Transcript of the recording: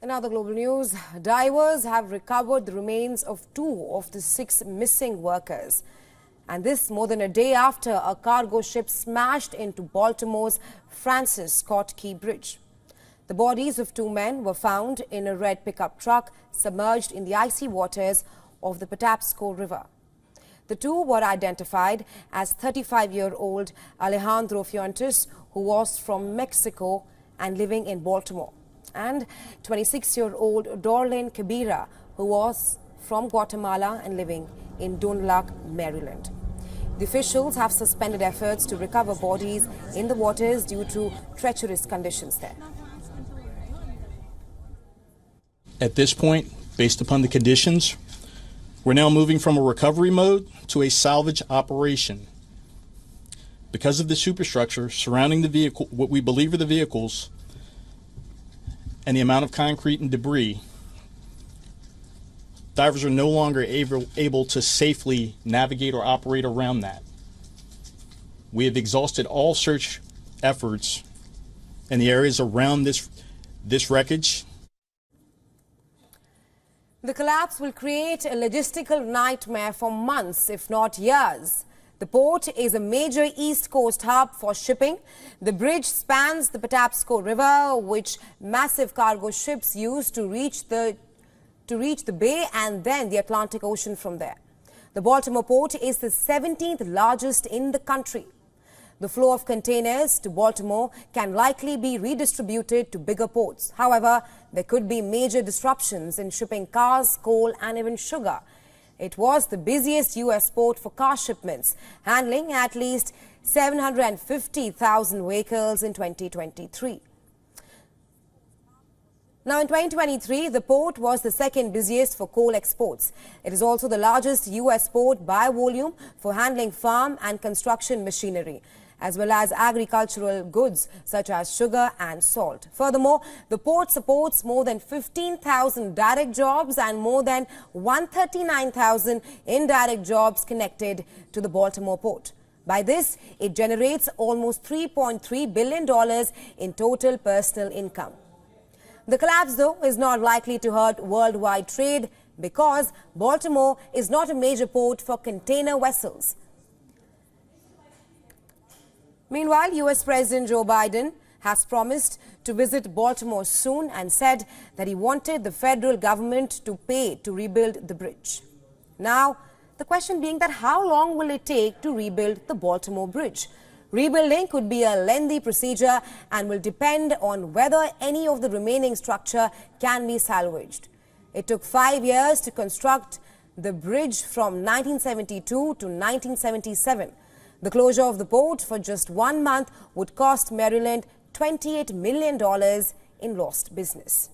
In other global news, divers have recovered the remains of 2 of the 6 missing workers. And this more than a day after a cargo ship smashed into Baltimore's Francis Scott Key Bridge. The bodies of 2 men were found in a red pickup truck submerged in the icy waters of the Patapsco River. The 2 were identified as 35-year-old Alejandro Fuentes, who was from Mexico and living in Baltimore, and 26-year-old Dorlin Cabira, who was from Guatemala and living in Dunlac, Maryland. The officials have suspended efforts to recover bodies in the waters due to treacherous conditions there. At this point, based upon the conditions, we're now moving from a recovery mode to a salvage operation. Because of the superstructure surrounding the vehicle, what we believe are the vehicles, and the amount of concrete and debris, divers are no longer able to safely navigate or operate around that. We have exhausted all search efforts in the areas around this wreckage. The collapse will create a logistical nightmare for months, if not years. The port is a major East Coast hub for shipping. The bridge spans the Patapsco River, which massive cargo ships use to reach the bay and then the Atlantic Ocean from there. The Baltimore port is the 17th largest in the country. The flow of containers to Baltimore can likely be redistributed to bigger ports. However, there could be major disruptions in shipping cars, coal and even sugar. It was the busiest U.S. port for car shipments, handling at least 750,000 vehicles in 2023. Now, in 2023, the port was the second busiest for coal exports. It is also the largest U.S. port by volume for handling farm and construction machinery, as well as agricultural goods such as sugar and salt. Furthermore, the port supports more than 15,000 direct jobs and more than 139,000 indirect jobs connected to the Baltimore port. By this, it generates almost $3.3 billion in total personal income. The collapse, though, is not likely to hurt worldwide trade because Baltimore is not a major port for container vessels. Meanwhile, U.S. President Joe Biden has promised to visit Baltimore soon and said that he wanted the federal government to pay to rebuild the bridge. Now, the question being that how long will it take to rebuild the Baltimore Bridge? Rebuilding could be a lengthy procedure and will depend on whether any of the remaining structure can be salvaged. It took 5 years to construct the bridge from 1972 to 1977. The closure of the port for just 1 month would cost Maryland $28 million in lost business.